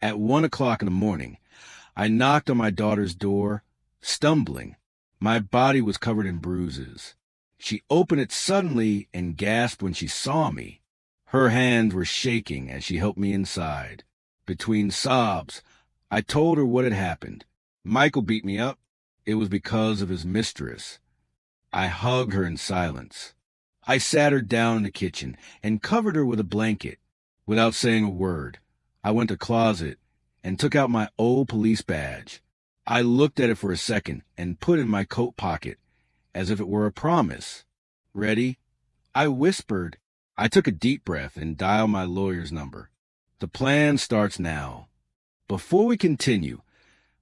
At 1 o'clock in the morning, I knocked on my daughter's door, stumbling. My body was covered in bruises. She opened it suddenly and gasped when she saw me. Her hands were shaking as she helped me inside. Between sobs, I told her what had happened. Michael beat me up. It was because of his mistress. I hugged her in silence. I sat her down in the kitchen and covered her with a blanket. Without saying a word, I went to the closet and took out my old police badge. I looked at it for a second and put it in my coat pocket, as if it were a promise. "Ready?" I whispered. I took a deep breath and dialed my lawyer's number. The plan starts now. Before we continue,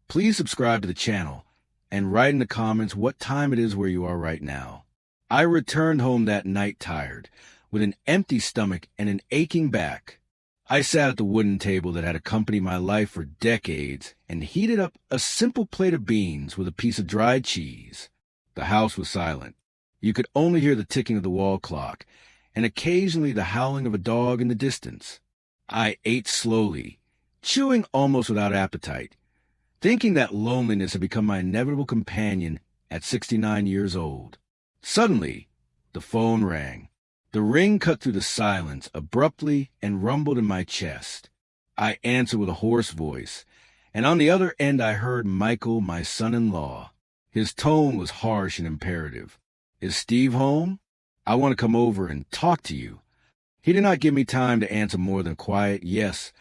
please subscribe to the channel and write in the comments what time it is where you are right now. I returned home that night tired, with an empty stomach and an aching back. I sat at the wooden table that had accompanied my life for decades and heated up a simple plate of beans with a piece of dried cheese. The house was silent. You could only hear the ticking of the wall clock and occasionally the howling of a dog in the distance. I ate slowly, chewing almost without appetite, thinking that loneliness had become my inevitable companion at 69 years old. Suddenly, the phone rang. The ring cut through the silence abruptly and rumbled in my chest. I answered with a hoarse voice, and on the other end I heard Michael, my son-in-law. His tone was harsh and imperative. "Is Steve home? I want to come over and talk to you." He did not give me time to answer more than a quiet yes,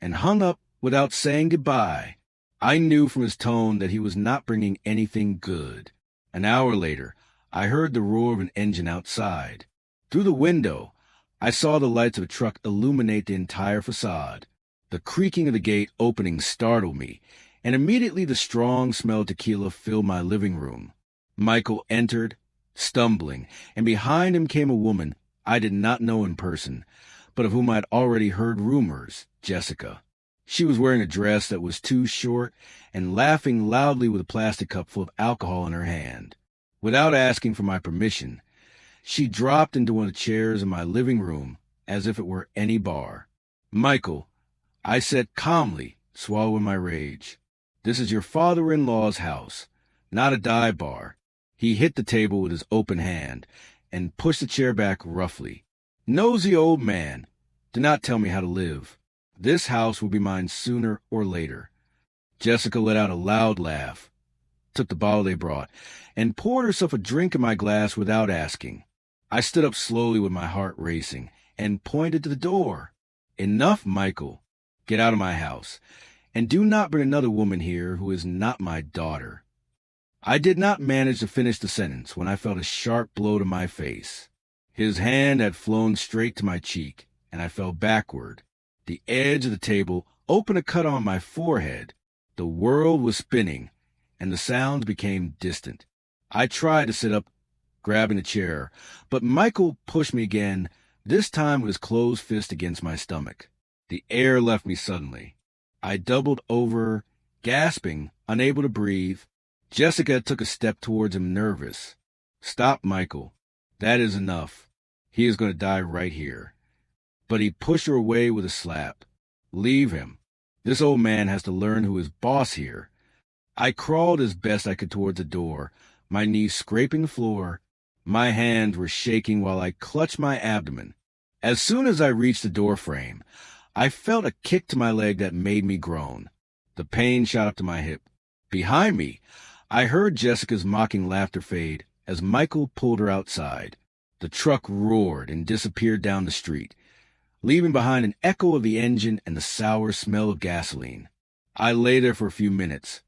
and hung up without saying goodbye. I knew from his tone that he was not bringing anything good. An hour later, I heard the roar of an engine outside. Through the window, I saw the lights of a truck illuminate the entire facade. The creaking of the gate opening startled me, and immediately the strong smell of tequila filled my living room. Michael entered, stumbling, and behind him came a woman I did not know in person, but of whom I had already heard rumors, Jessica. She was wearing a dress that was too short and laughing loudly with a plastic cup full of alcohol in her hand. Without asking for my permission, she dropped into one of the chairs in my living room as if it were any bar. "Michael," I said calmly, swallowing my rage, "this is your father-in-law's house, not a dive bar." He hit the table with his open hand and pushed the chair back roughly. "Nosy old man, do not tell me how to live. This house will be mine sooner or later." Jessica let out a loud laugh, took the bottle they brought, and poured herself a drink in my glass without asking. I stood up slowly with my heart racing and pointed to the door. "Enough, Michael. Get out of my house, and do not bring another woman here who is not my daughter." I did not manage to finish the sentence when I felt a sharp blow to my face. His hand had flown straight to my cheek, and I fell backward. The edge of the table opened a cut on my forehead. The world was spinning, and the sounds became distant. I tried to sit up, grabbing a chair, but Michael pushed me again, this time with his closed fist against my stomach. The air left me suddenly. I doubled over, gasping, unable to breathe. Jessica took a step towards him, nervous. "Stop, Michael. That is enough. He is going to die right here." But he pushed her away with a slap. "Leave him. This old man has to learn who is boss here." I crawled as best I could towards the door, my knees scraping the floor. My hands were shaking while I clutched my abdomen. As soon as I reached the door frame, I felt a kick to my leg that made me groan. The pain shot up to my hip. Behind me, I heard Jessica's mocking laughter fade as Michael pulled her outside. The truck roared and disappeared down the street, leaving behind an echo of the engine and the sour smell of gasoline. I lay there for a few minutes,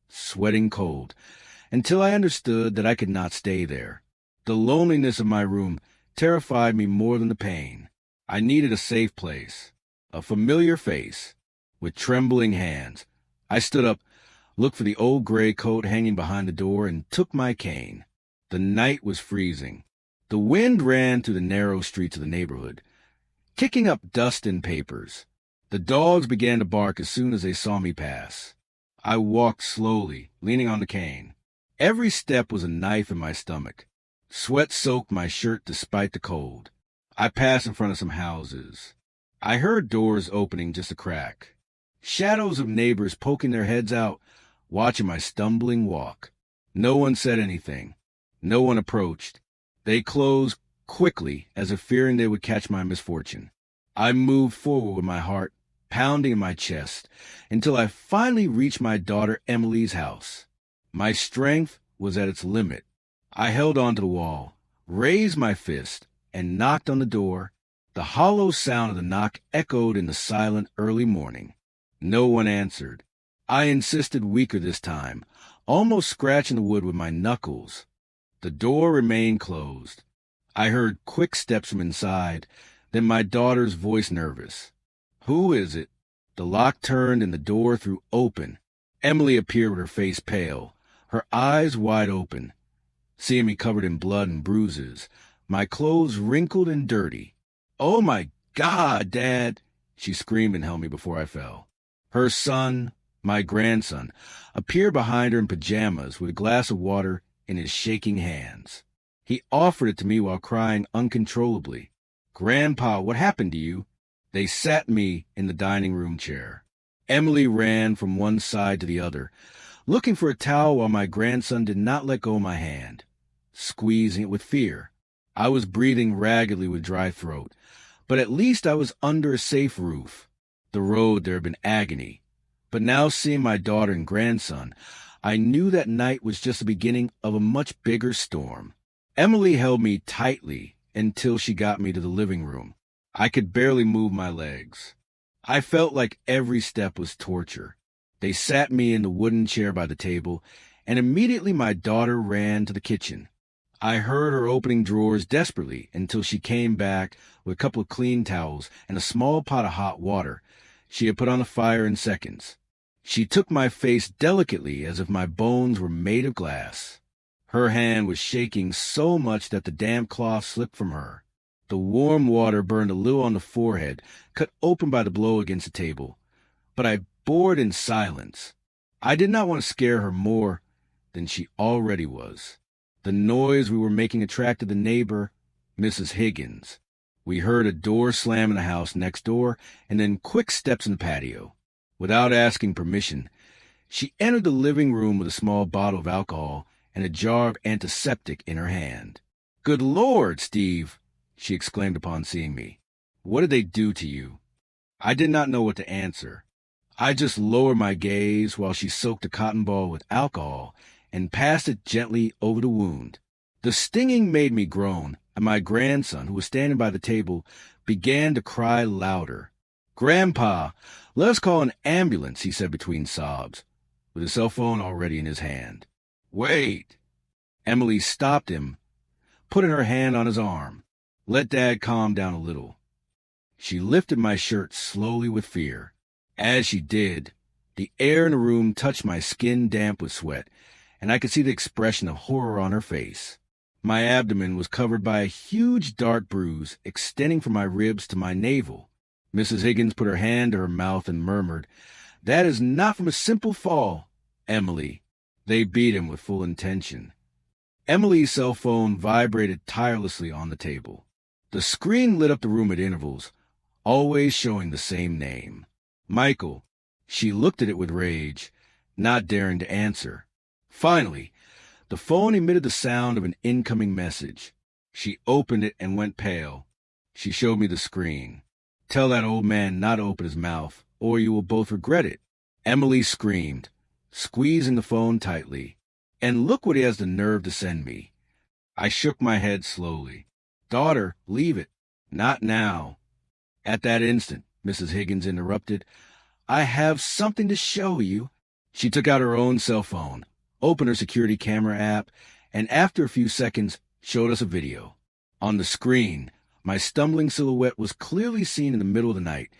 sweating cold, until I understood that I could not stay there. The loneliness of my room terrified me more than the pain. I needed a safe place, a familiar face. With trembling hands, I stood up, looked for the old gray coat hanging behind the door, and took my cane. The night was freezing. The wind ran through the narrow streets of the neighborhood, kicking up dust and papers. The dogs began to bark as soon as they saw me pass. I walked slowly, leaning on the cane. Every step was a knife in my stomach. Sweat soaked my shirt despite the cold. I passed in front of some houses. I heard doors opening just a crack. Shadows of neighbors poking their heads out, watching my stumbling walk. No one said anything. No one approached. They closed quickly, as if fearing they would catch my misfortune. I moved forward with my heart pounding in my chest until I finally reached my daughter Emily's house. My strength was at its limit. I held onto the wall, raised my fist, and knocked on the door. The hollow sound of the knock echoed in the silent early morning. No one answered. I insisted weaker this time, almost scratching the wood with my knuckles. The door remained closed. I heard quick steps from inside, then my daughter's voice nervous. "Who is it?" The lock turned and the door threw open. Emily appeared with her face pale, her eyes wide open. Seeing me covered in blood and bruises, my clothes wrinkled and dirty. "Oh my God, Dad!" she screamed and held me before I fell. Her son, my grandson, appeared behind her in pajamas with a glass of water in his shaking hands. He offered it to me while crying uncontrollably. "Grandpa, what happened to you?" They sat me in the dining room chair. Emily ran from one side to the other, looking for a towel while my grandson did not let go of my hand, squeezing it with fear. I was breathing raggedly with dry throat, but at least I was under a safe roof. The road there had been agony, but now seeing my daughter and grandson, I knew that night was just the beginning of a much bigger storm. Emily held me tightly until she got me to the living room. I could barely move my legs. I felt like every step was torture. They sat me in the wooden chair by the table, and immediately my daughter ran to the kitchen. I heard her opening drawers desperately until she came back with a couple of clean towels and a small pot of hot water she had put on the fire in seconds. She took my face delicately as if my bones were made of glass. Her hand was shaking so much that the damp cloth slipped from her. The warm water burned a little on the forehead, cut open by the blow against the table. But I bore it in silence. I did not want to scare her more than she already was. The noise we were making attracted the neighbor, Mrs. Higgins. We heard a door slam in the house next door, and then quick steps in the patio. Without asking permission, she entered the living room with a small bottle of alcohol and a jar of antiseptic in her hand. "Good Lord, Steve!" she exclaimed upon seeing me. "What did they do to you?" I did not know what to answer. I just lowered my gaze while she soaked a cotton ball with alcohol and passed it gently over the wound. The stinging made me groan, and my grandson, who was standing by the table, began to cry louder. "Grandpa, let us call an ambulance," he said between sobs, with his cell phone already in his hand. "Wait!" Emily stopped him, putting her hand on his arm. "Let Dad calm down a little." She lifted my shirt slowly with fear. As she did, the air in the room touched my skin damp with sweat, and I could see the expression of horror on her face. My abdomen was covered by a huge dark bruise extending from my ribs to my navel. Mrs. Higgins put her hand to her mouth and murmured, "That is not from a simple fall, Emily." They beat him with full intention. Emily's cell phone vibrated tirelessly on the table. The screen lit up the room at intervals, always showing the same name. "Michael." She looked at it with rage, not daring to answer. Finally, the phone emitted the sound of an incoming message. She opened it and went pale. She showed me the screen. "Tell that old man not to open his mouth, or you will both regret it." Emily screamed, squeezing the phone tightly. "And look what he has the nerve to send me." I shook my head slowly. "Daughter, leave it." "Not now." At that instant, Mrs. Higgins interrupted. "I have something to show you." She took out her own cell phone, opened her security camera app, and after a few seconds showed us a video. On the screen, my stumbling silhouette was clearly seen in the middle of the night,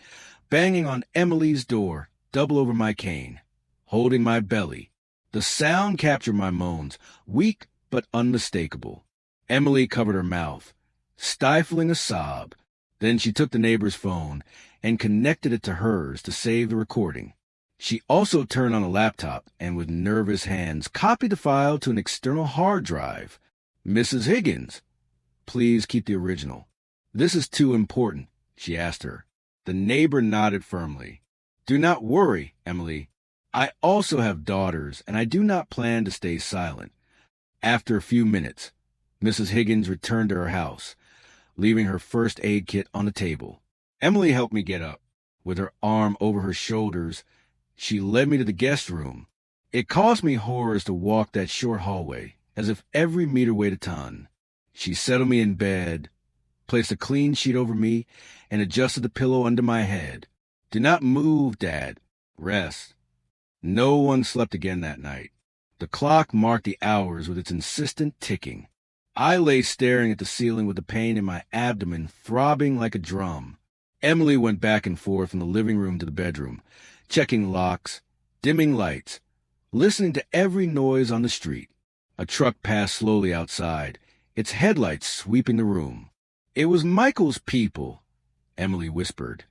banging on Emily's door, double over my cane, holding my belly. The sound captured my moans, weak but unmistakable. Emily covered her mouth, stifling a sob. Then she took the neighbor's phone and connected it to hers to save the recording. She also turned on a laptop and with nervous hands copied the file to an external hard drive. "Mrs. Higgins, please keep the original." "This is too important," she asked her. The neighbor nodded firmly. Do not worry, Emily. I also have daughters, and I do not plan to stay silent. After a few minutes, Mrs. Higgins returned to her house, leaving her first aid kit on the table. Emily helped me get up. With her arm over her shoulders, she led me to the guest room. It caused me horrors to walk that short hallway, as if every meter weighed a ton. She settled me in bed, placed a clean sheet over me, and adjusted the pillow under my head. Do not move, Dad. Rest. No one slept again that night. The clock marked the hours with its insistent ticking. I lay staring at the ceiling with the pain in my abdomen throbbing like a drum. Emily went back and forth from the living room to the bedroom, checking locks, dimming lights, listening to every noise on the street. A truck passed slowly outside, its headlights sweeping the room. It was Michael's people, Emily whispered,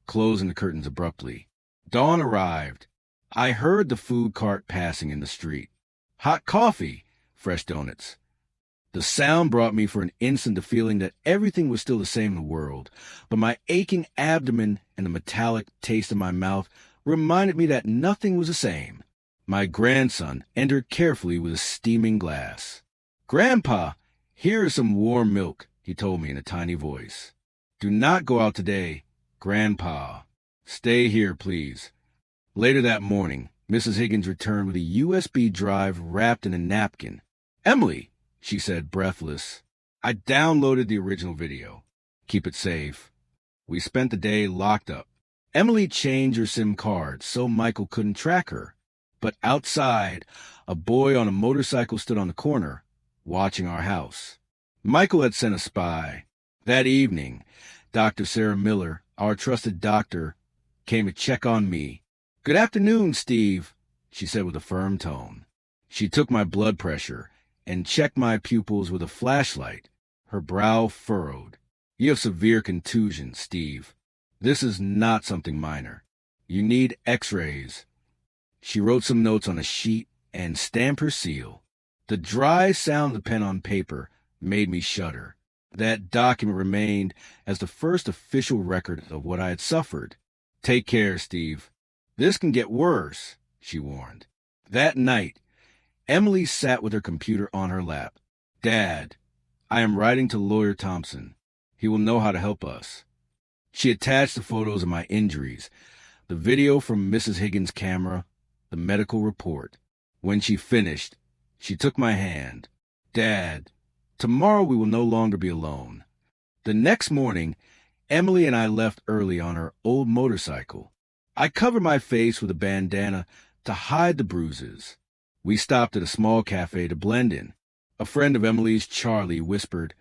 closing the curtains abruptly. Dawn arrived. I heard the food cart passing in the street. Hot coffee, fresh donuts. The sound brought me for an instant the feeling that everything was still the same in the world, but my aching abdomen and the metallic taste in my mouth reminded me that nothing was the same. My grandson entered carefully with a steaming glass. "Grandpa, here is some warm milk," he told me in a tiny voice. "Do not go out today, Grandpa. Stay here, please." Later that morning, Mrs. Higgins returned with a USB drive wrapped in a napkin. "Emily," she said, breathless, "I downloaded the original video. Keep it safe." We spent the day locked up. Emily changed her SIM card so Michael couldn't track her. But outside, a boy on a motorcycle stood on the corner, watching our house. Michael had sent a spy. That evening, Dr. Sarah Miller, our trusted doctor, came to check on me. "Good afternoon, Steve," she said with a firm tone. She took my blood pressure and checked my pupils with a flashlight, her brow furrowed. "You have severe contusion, Steve. This is not something minor. You need x-rays." She wrote some notes on a sheet and stamped her seal. The dry sound of the pen on paper made me shudder. That document remained as the first official record of what I had suffered. "Take care, Steve. This can get worse," she warned. That night, Emily sat with her computer on her lap. "Dad, I am writing to Lawyer Thompson. He will know how to help us." She attached the photos of my injuries, the video from Mrs. Higgins' camera, the medical report. When she finished, she took my hand. "Dad, tomorrow we will no longer be alone." The next morning, Emily and I left early on her old motorcycle. I covered my face with a bandana to hide the bruises. We stopped at a small cafe to blend in. A friend of Emily's, Charlie, whispered,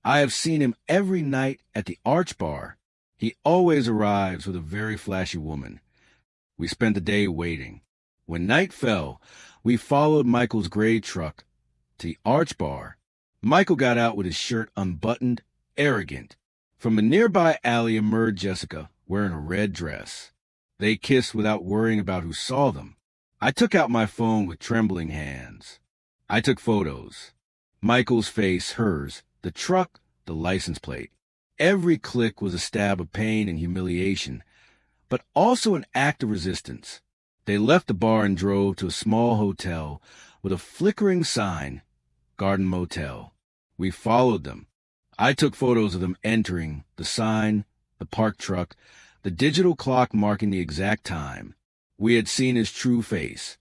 "I have seen him every night at the Arch Bar. He always arrives with a very flashy woman." We spent the day waiting. When night fell, we followed Michael's gray truck to the Arch Bar. Michael got out with his shirt unbuttoned, arrogant. From a nearby alley emerged Jessica, wearing a red dress. They kissed without worrying about who saw them. I took out my phone with trembling hands. I took photos. Michael's face, hers, the truck, the license plate. Every click was a stab of pain and humiliation, but also an act of resistance. They left the bar and drove to a small hotel with a flickering sign, Garden Motel. We followed them. I took photos of them entering, the sign, the parked truck, the digital clock marking the exact time. We had seen his true face.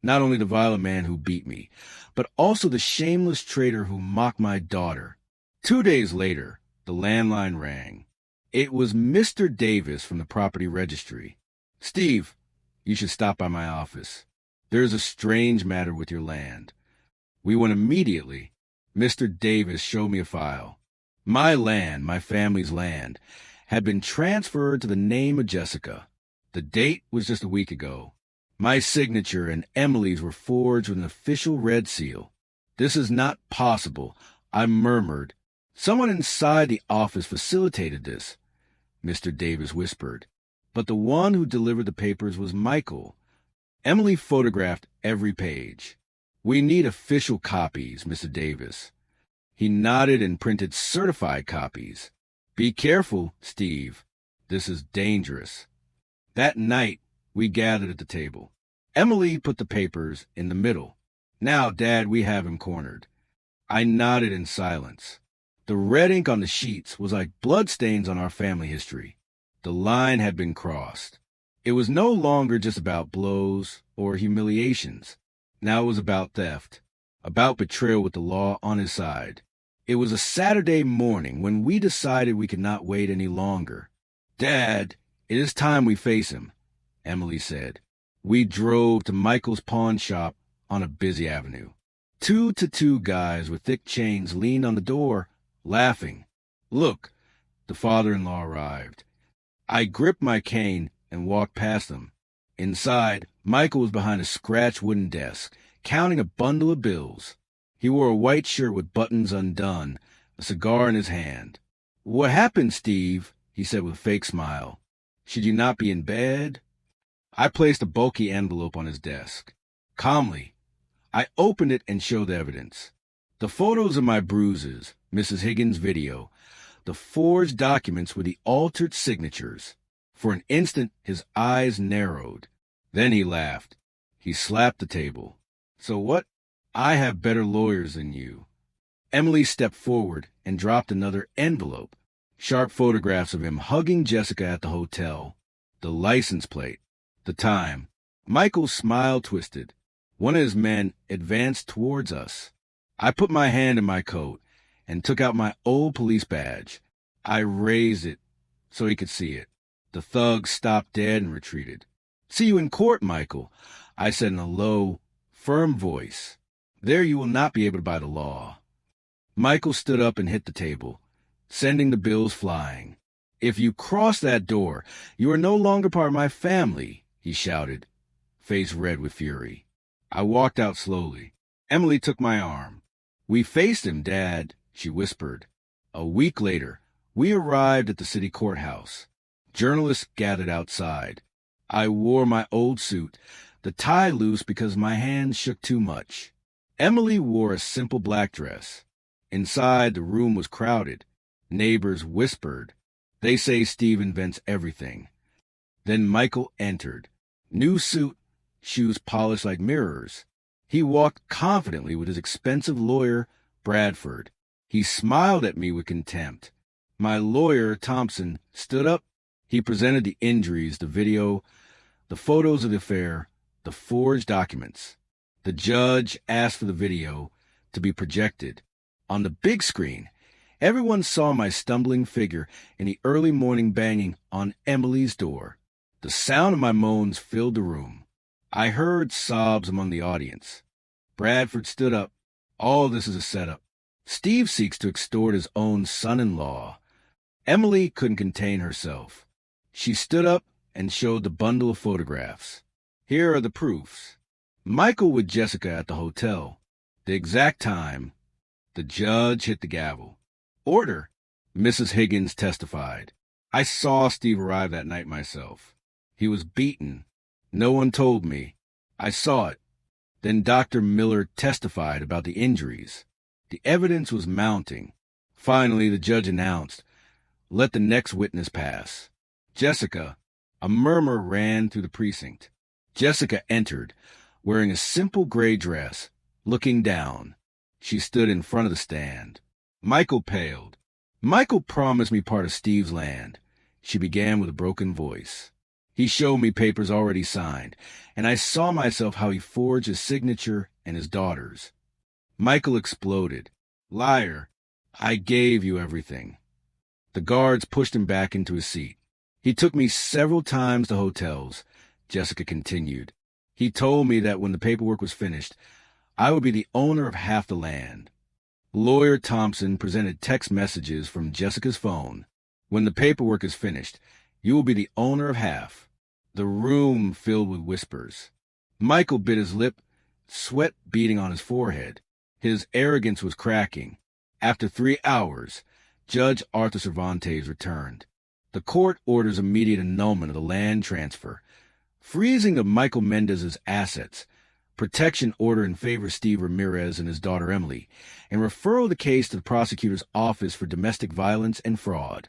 Not only the violent man who beat me, but also the shameless traitor who mocked my daughter. 2 days later, the landline rang. It was Mr. Davis from the property registry. "Steve, you should stop by my office. There is a strange matter with your land." We went immediately. Mr. Davis showed me a file. My land, my family's land, had been transferred to the name of Jessica. The date was just a week ago. My signature and Emily's were forged with an official red seal. "This is not possible," I murmured. "Someone inside the office facilitated this," Mr. Davis whispered. But the one who delivered the papers was Michael. Emily photographed every page. "We need official copies, Mr. Davis." He nodded and printed certified copies. "Be careful, Steve. This is dangerous." That night, we gathered at the table. Emily put the papers in the middle. Now, Dad, we have him cornered. I nodded in silence. The red ink on the sheets was like bloodstains on our family history. The line had been crossed. It was no longer just about blows or humiliations. Now it was about theft, about betrayal with the law on his side. It was a Saturday morning when we decided we could not wait any longer. Dad, it is time we face him, Emily said. We drove to Michael's pawn shop on a busy avenue. 2 guys with thick chains leaned on the door, laughing. Look, the father-in-law arrived. I gripped my cane and walked past them. Inside, Michael was behind a scratched wooden desk, counting a bundle of bills. He wore a white shirt with buttons undone, a cigar in his hand. What happened, Steve? He said with a fake smile. Should you not be in bed? I placed a bulky envelope on his desk. Calmly, I opened it and showed the evidence. The photos of my bruises, Mrs. Higgins' video, the forged documents with the altered signatures. For an instant, his eyes narrowed. Then he laughed. He slapped the table. So what? I have better lawyers than you. Emily stepped forward and dropped another envelope. Sharp photographs of him hugging Jessica at the hotel. The license plate. The time. Michael's smile twisted. One of his men advanced towards us. I put my hand in my coat and took out my old police badge. I raised it so he could see it. The thug stopped dead and retreated. See you in court, Michael, I said in a low, firm voice. There you will not be able to buy the law. Michael stood up and hit the table, sending the bills flying. If you cross that door, you are no longer part of my family, he shouted, face red with fury. I walked out slowly. Emily took my arm. We faced him, Dad, she whispered. A week later, we arrived at the city courthouse. Journalists gathered outside. I wore my old suit, the tie loose because my hands shook too much. Emily wore a simple black dress. Inside, the room was crowded. Neighbors whispered. They say Steve invents everything. Then Michael entered. New suit, shoes polished like mirrors. He walked confidently with his expensive lawyer, Bradford. He smiled at me with contempt. My lawyer, Thompson, stood up. He presented the injuries, the video, the photos of the affair, the forged documents. The judge asked for the video to be projected. On the big screen, everyone saw my stumbling figure in the early morning banging on Emily's door. The sound of my moans filled the room. I heard sobs among the audience. Bradford stood up. All this is a setup. Steve seeks to extort his own son-in-law. Emily couldn't contain herself. She stood up and showed the bundle of photographs. Here are the proofs. Michael with Jessica at the hotel. The exact time. The judge hit the gavel. Order, Mrs. Higgins testified. I saw Steve arrive that night myself. He was beaten. No one told me. I saw it. Then Dr. Miller testified about the injuries. The evidence was mounting. Finally, the judge announced, "Let the next witness pass." Jessica. A murmur ran through the precinct. Jessica entered, wearing a simple gray dress, looking down. She stood in front of the stand. Michael paled. Michael promised me part of Steve's land. She began with a broken voice. He showed me papers already signed, and I saw myself how he forged his signature and his daughter's. Michael exploded. Liar. I gave you everything. The guards pushed him back into his seat. He took me several times to hotels, Jessica continued. He told me that when the paperwork was finished, I would be the owner of half the land. Lawyer Thompson presented text messages from Jessica's phone. When the paperwork is finished, you will be the owner of half. The room filled with whispers. Michael bit his lip, sweat beading on his forehead. His arrogance was cracking. After 3 hours, Judge Arthur Cervantes returned. The court orders immediate annulment of the land transfer, freezing of Michael Mendez's assets, protection order in favor of Steve Ramirez and his daughter Emily, and referral of the case to the prosecutor's office for domestic violence and fraud.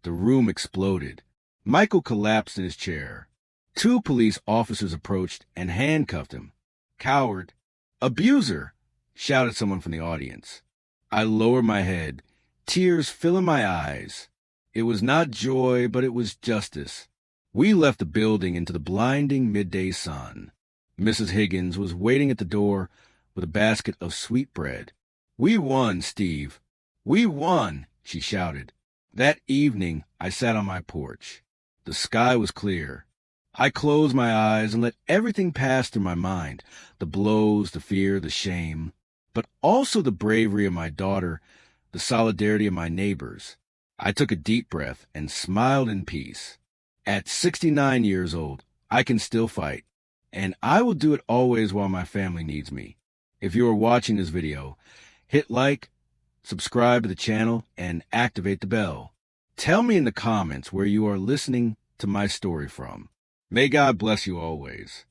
The room exploded. Michael collapsed in his chair. 2 police officers approached and handcuffed him. "Coward! Abuser!" shouted someone from the audience. I lowered my head, tears filling my eyes. It was not joy, but it was justice. We left the building into the blinding midday sun. Mrs. Higgins was waiting at the door with a basket of sweetbread. "We won, Steve. We won," she shouted. That evening, I sat on my porch. The sky was clear. I closed my eyes and let everything pass through my mind, the blows, the fear, the shame, but also the bravery of my daughter, the solidarity of my neighbors. I took a deep breath and smiled in peace. At 69 years old, I can still fight, and I will do it always while my family needs me. If you are watching this video, hit like, subscribe to the channel, and activate the bell. Tell me in the comments where you are listening to my story from. May God bless you always.